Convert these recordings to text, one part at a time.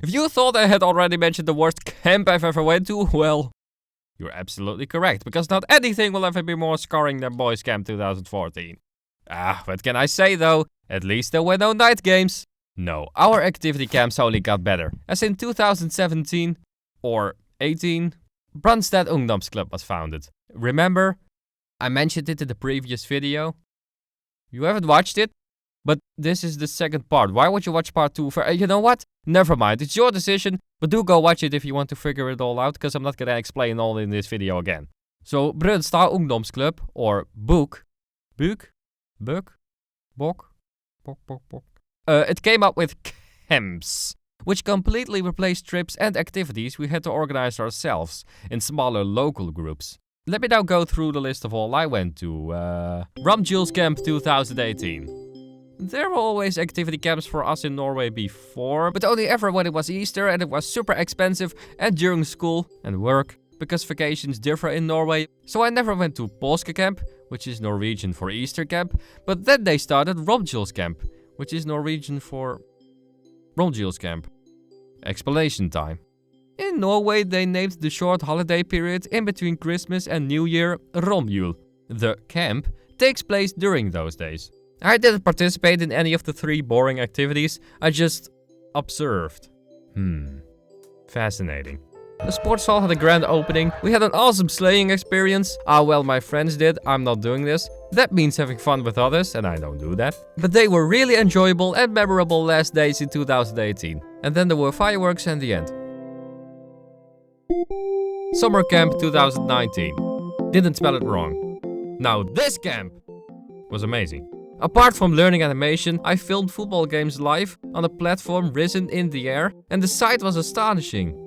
If you thought I had already mentioned the worst camp I've ever went to, well, you're absolutely correct, because not anything will ever be more scarring than Boys Camp 2014. What can I say though? At least there were no night games. No, our activity camps only got better, as in 2017 or 18, Brandstad Ungdomsclub was founded. Remember? I mentioned it in the previous video. You haven't watched it? But this is the second part. Why would you watch part 2? You know what? Never mind, it's your decision, but do go watch it if you want to figure it all out, because I'm not gonna explain all in this video again. So, Brandstad Ungdomsclub, or BOEK, it came up with camps, which completely replaced trips and activities we had to organize ourselves in smaller local groups. Let me now go through the list of all I went to. Ramjules Camp 2018. There were always activity camps for us in Norway before, but only ever when it was Easter and it was super expensive and during school and work, because vacations differ in Norway. So I never went to Påske Camp, which is Norwegian for Easter camp, but then they started Ramjules Camp, which is Norwegian for Ramjules Camp. Explanation time. In Norway, they named the short holiday period in between Christmas and New Year Romjul. The camp takes place during those days. I didn't participate in any of the 3 boring activities, I just observed. Fascinating. The sports hall had a grand opening, we had an awesome sleighing experience. Well, my friends did, I'm not doing this. That means having fun with others, and I don't do that. But they were really enjoyable and memorable last days in 2018. And then there were fireworks and the end. Summer Camp 2019. Didn't spell it wrong. Now this camp was amazing. Apart from learning animation, I filmed football games live on a platform risen in the air, and the sight was astonishing.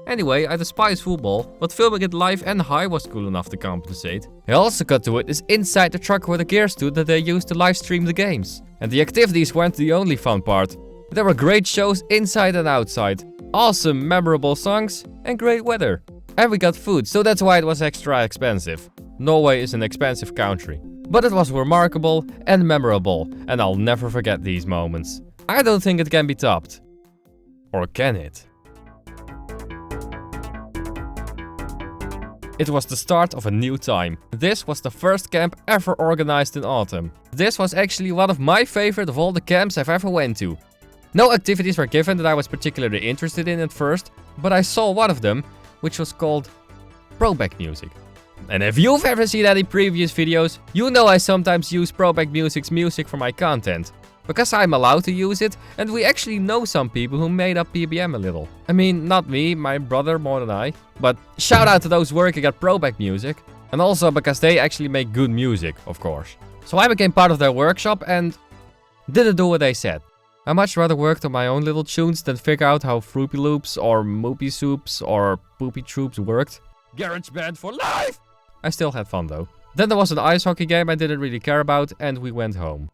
Anyway, I despise football, but filming it live and high was cool enough to compensate. I also got to witness inside the truck where the gear stood that they used to live stream the games. And the activities weren't the only fun part. There were great shows inside and outside, awesome memorable songs, and great weather. And we got food, so that's why it was extra expensive. Norway is an expensive country. But it was remarkable and memorable, and I'll never forget these moments. I don't think it can be topped. Or can it? It was the start of a new time. This was the first camp ever organized in autumn. This was actually one of my favorite of all the camps I've ever went to. No activities were given that I was particularly interested in at first, but I saw one of them, which was called Proback Music. And if you've ever seen any previous videos, you know I sometimes use Proback Music's music for my content. Because I'm allowed to use it, and we actually know some people who made up PBM a little. I mean, not me, my brother more than I. But shout out to those working at Proback Music. And also because they actually make good music, of course. So I became part of their workshop and didn't do what they said. I much rather worked on my own little tunes than figure out how Fruity Loops or Moopy Soups or Poopy Troops worked. Garage Band for life! I still had fun though. Then there was an ice hockey game I didn't really care about and we went home.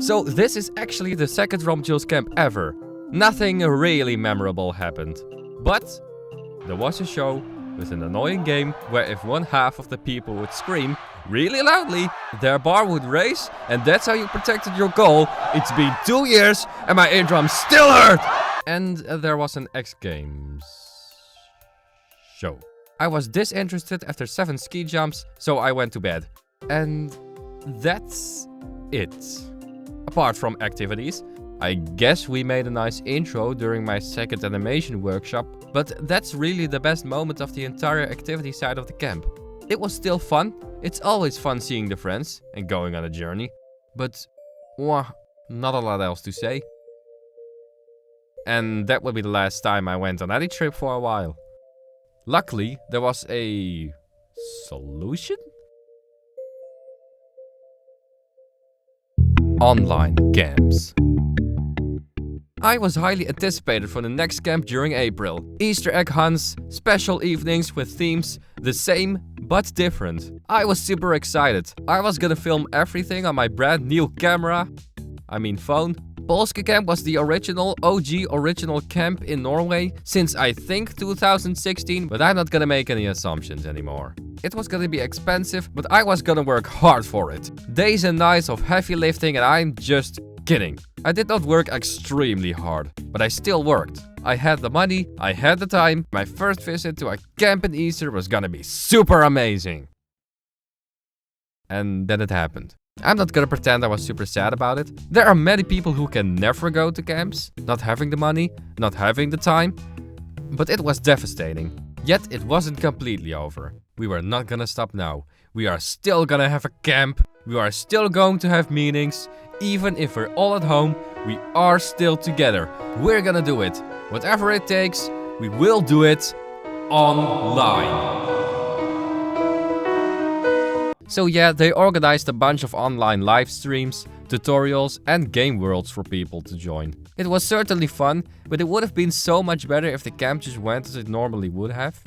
So this is actually the second Ramjules camp ever. Nothing really memorable happened. But there was a show with an annoying game where if one half of the people would scream really loudly, their bar would raise, and that's how you protected your goal. It's been 2 years and my eardrum still hurt! And there was an X Games show. I was disinterested after 7 ski jumps, so I went to bed. And that's it. Apart from activities, I guess we made a nice intro during my second animation workshop, but that's really the best moment of the entire activity side of the camp. It was still fun. It's always fun seeing the friends and going on a journey, but not a lot else to say. And that will be the last time I went on any trip for a while. Luckily, there was a solution? Online camps. I was highly anticipated for the next camp during April. Easter egg hunts, special evenings with themes, the same but different. I was super excited. I was gonna film everything on my brand new camera. Phone. Påske Camp was the original camp in Norway since I think 2016, but I'm not gonna make any assumptions anymore. It was gonna be expensive, but I was gonna work hard for it. Days and nights of heavy lifting and I'm just kidding. I did not work extremely hard, but I still worked. I had the money, I had the time. My first visit to a camp in Easter was gonna be super amazing. And then it happened. I'm not gonna pretend I was super sad about it. There are many people who can never go to camps, not having the money, not having the time. But it was devastating. Yet it wasn't completely over. We were not gonna stop now. We are still gonna have a camp. We are still going to have meetings. Even if we're all at home, we are still together. We're gonna do it. Whatever it takes, we will do it online. So yeah, they organized a bunch of online live streams, tutorials and game worlds for people to join. It was certainly fun, but it would have been so much better if the camp just went as it normally would have.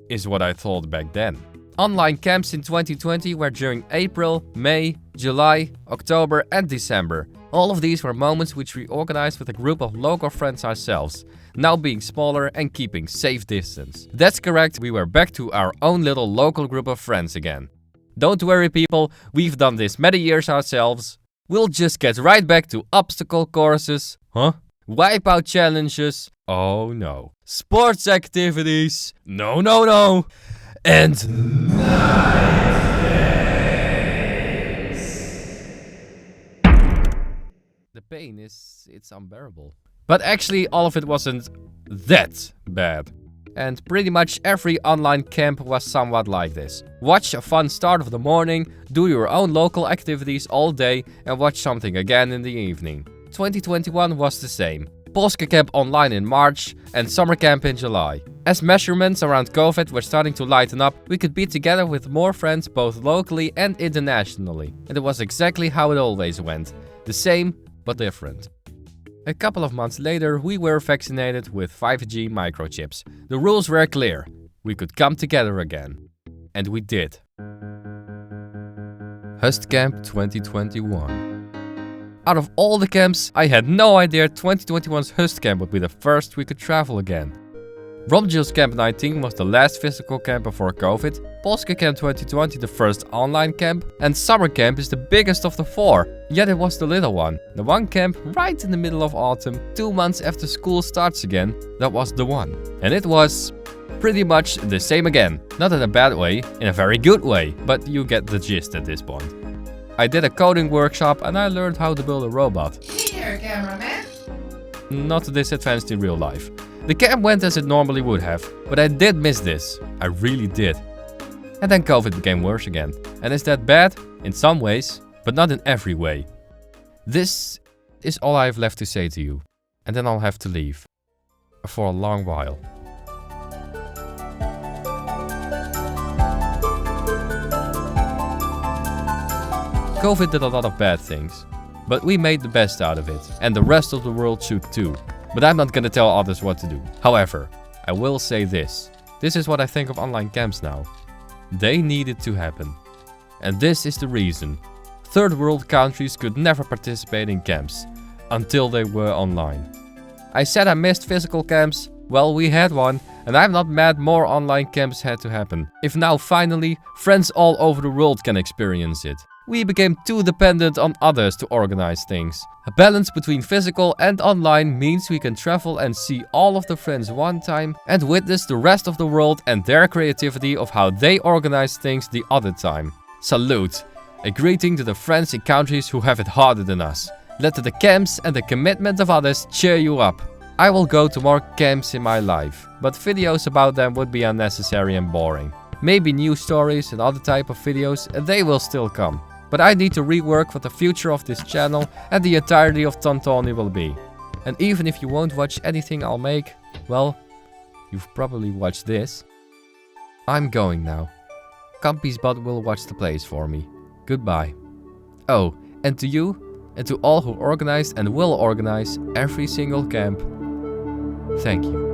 Is what I thought back then. Online camps in 2020 were during April, May, July, October and December. All of these were moments which we organized with a group of local friends ourselves, now being smaller and keeping safe distance. That's correct, we were back to our own little local group of friends again. Don't worry people, we've done this many years ourselves. We'll just get right back to obstacle courses, wipeout challenges, oh no, sports activities, no, and night games. The pain it's unbearable. But actually all of it wasn't that bad. And pretty much every online camp was somewhat like this. Watch a fun start of the morning, do your own local activities all day and watch something again in the evening. 2021 was the same. Polska camp online in March and summer camp in July. As measurements around COVID were starting to lighten up, we could be together with more friends both locally and internationally. And it was exactly how it always went. The same, but different. A couple of months later, we were vaccinated with 5G microchips. The rules were clear. We could come together again. And we did. Hustcamp 2021. Out of all the camps, I had no idea 2021's Hustcamp would be the first we could travel again. Romjil's Camp 19 was the last physical camp before COVID, Polska Camp 2020 the first online camp, and Summer Camp is the biggest of the four, yet it was the little one. The one camp right in the middle of autumn, 2 months after school starts again, that was the one. And it was pretty much the same again. Not in a bad way, in a very good way, but you get the gist at this point. I did a coding workshop and I learned how to build a robot. Here, cameraman. Not this advanced in real life. The camp went as it normally would have, but I did miss this. I really did. And then COVID became worse again. And is that bad? In some ways, but not in every way. This is all I have left to say to you. And then I'll have to leave. For a long while. COVID did a lot of bad things. But we made the best out of it. And the rest of the world should too. But I'm not gonna tell others what to do. However, I will say this. This is what I think of online camps now. They needed to happen. And this is the reason. Third world countries could never participate in camps. Until they were online. I said I missed physical camps. Well, we had one. And I'm not mad more online camps had to happen. If now finally, friends all over the world can experience it. We became too dependent on others to organize things. A balance between physical and online means we can travel and see all of the friends one time and witness the rest of the world and their creativity of how they organize things the other time. Salute! A greeting to the friends in countries who have it harder than us. Let the camps and the commitment of others cheer you up. I will go to more camps in my life, but videos about them would be unnecessary and boring. Maybe news stories and other type of videos, they will still come. But I need to rework what the future of this channel and the entirety of Tantoni will be. And even if you won't watch anything I'll make, well, you've probably watched this. I'm going now. Campy's bot will watch the place for me. Goodbye. Oh, and to you, and to all who organized and will organize every single camp, thank you.